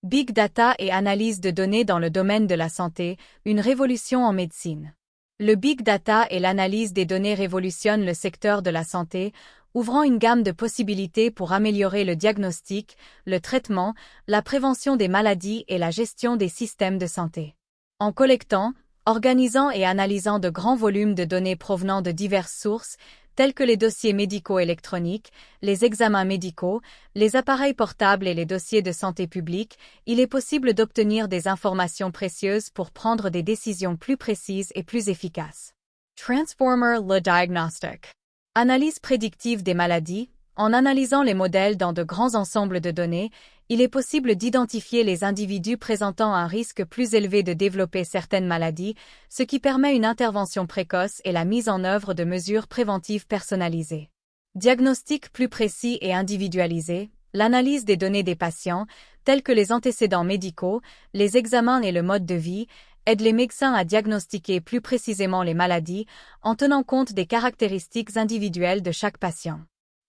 Big Data et analyse de données dans le domaine de la santé, une révolution en médecine. Le Big Data et l'analyse des données révolutionnent le secteur de la santé, ouvrant une gamme de possibilités pour améliorer le diagnostic, le traitement, la prévention des maladies et la gestion des systèmes de santé. En collectant, organisant et analysant de grands volumes de données provenant de diverses sources, tels que les dossiers médicaux électroniques, les examens médicaux, les appareils portables et les dossiers de santé publique, il est possible d'obtenir des informations précieuses pour prendre des décisions plus précises et plus efficaces. Transformer le diagnostic. Analyse prédictive des maladies. En analysant les modèles dans de grands ensembles de données, il est possible d'identifier les individus présentant un risque plus élevé de développer certaines maladies, ce qui permet une intervention précoce et la mise en œuvre de mesures préventives personnalisées. Diagnostic plus précis et individualisé. L'analyse des données des patients, tels que les antécédents médicaux, les examens et le mode de vie, aide les médecins à diagnostiquer plus précisément les maladies en tenant compte des caractéristiques individuelles de chaque patient.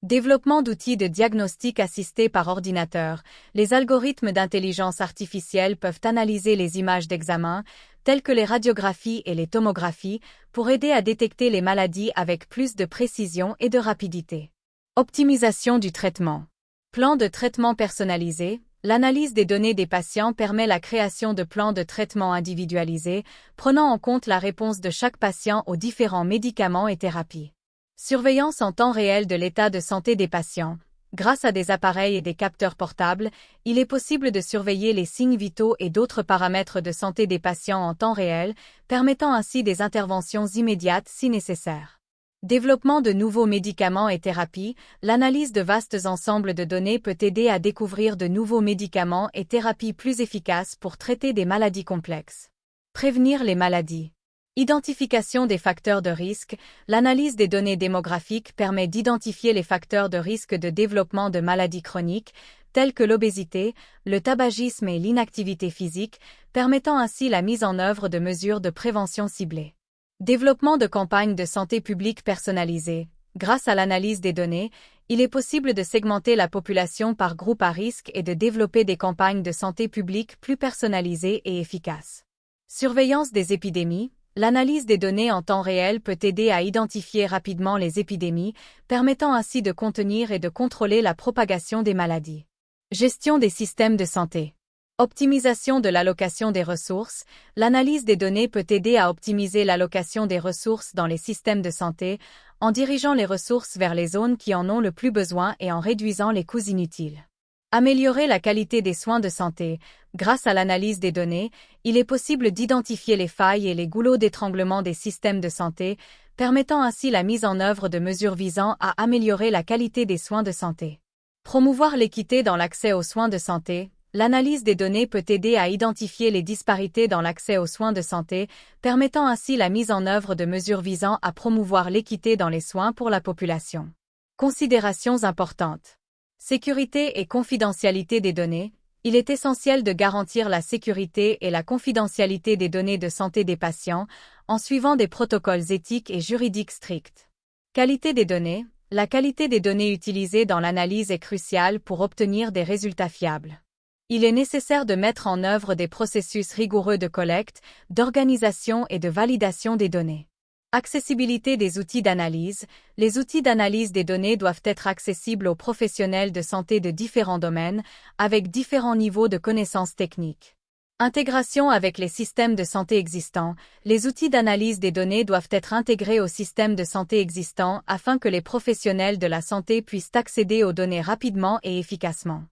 Développement d'outils de diagnostic assistés par ordinateur. Les algorithmes d'intelligence artificielle peuvent analyser les images d'examen, telles que les radiographies et les tomographies, pour aider à détecter les maladies avec plus de précision et de rapidité. Optimisation du traitement. Plan de traitement personnalisé. L'analyse des données des patients permet la création de plans de traitement individualisés, prenant en compte la réponse de chaque patient aux différents médicaments et thérapies. Surveillance en temps réel de l'état de santé des patients. Grâce à des appareils et des capteurs portables, il est possible de surveiller les signes vitaux et d'autres paramètres de santé des patients en temps réel, permettant ainsi des interventions immédiates si nécessaire. Développement de nouveaux médicaments et thérapies. L'analyse de vastes ensembles de données peut aider à découvrir de nouveaux médicaments et thérapies plus efficaces pour traiter des maladies complexes. Prévenir les maladies. Identification des facteurs de risque. L'analyse des données démographiques permet d'identifier les facteurs de risque de développement de maladies chroniques, telles que l'obésité, le tabagisme et l'inactivité physique, permettant ainsi la mise en œuvre de mesures de prévention ciblées. Développement de campagnes de santé publique personnalisées. Grâce à l'analyse des données, il est possible de segmenter la population par groupe à risque et de développer des campagnes de santé publique plus personnalisées et efficaces. Surveillance des épidémies. L'analyse des données en temps réel peut aider à identifier rapidement les épidémies, permettant ainsi de contenir et de contrôler la propagation des maladies. Gestion des systèmes de santé. Optimisation de l'allocation des ressources. L'analyse des données peut aider à optimiser l'allocation des ressources dans les systèmes de santé, en dirigeant les ressources vers les zones qui en ont le plus besoin et en réduisant les coûts inutiles. Améliorer la qualité des soins de santé. Grâce à l'analyse des données, il est possible d'identifier les failles et les goulots d'étranglement des systèmes de santé, permettant ainsi la mise en œuvre de mesures visant à améliorer la qualité des soins de santé. Promouvoir l'équité dans l'accès aux soins de santé. L'analyse des données peut aider à identifier les disparités dans l'accès aux soins de santé, permettant ainsi la mise en œuvre de mesures visant à promouvoir l'équité dans les soins pour la population. Considérations importantes. Sécurité et confidentialité des données. Il est essentiel de garantir la sécurité et la confidentialité des données de santé des patients en suivant des protocoles éthiques et juridiques stricts. Qualité des données. La qualité des données utilisées dans l'analyse est cruciale pour obtenir des résultats fiables. Il est nécessaire de mettre en œuvre des processus rigoureux de collecte, d'organisation et de validation des données. Accessibilité des outils d'analyse. Les outils d'analyse des données doivent être accessibles aux professionnels de santé de différents domaines, avec différents niveaux de connaissances techniques. Intégration avec les systèmes de santé existants. Les outils d'analyse des données doivent être intégrés aux systèmes de santé existants afin que les professionnels de la santé puissent accéder aux données rapidement et efficacement.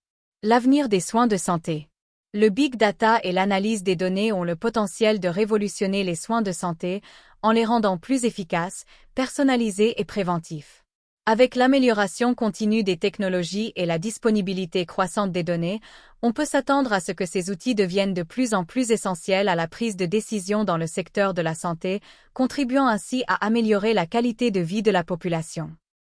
L'avenir des soins de santé. Le Big Data et l'analyse des données ont le potentiel de révolutionner les soins de santé en les rendant plus efficaces, personnalisés et préventifs. Avec l'amélioration continue des technologies et la disponibilité croissante des données, on peut s'attendre à ce que ces outils deviennent de plus en plus essentiels à la prise de décision dans le secteur de la santé, contribuant ainsi à améliorer la qualité de vie de la population.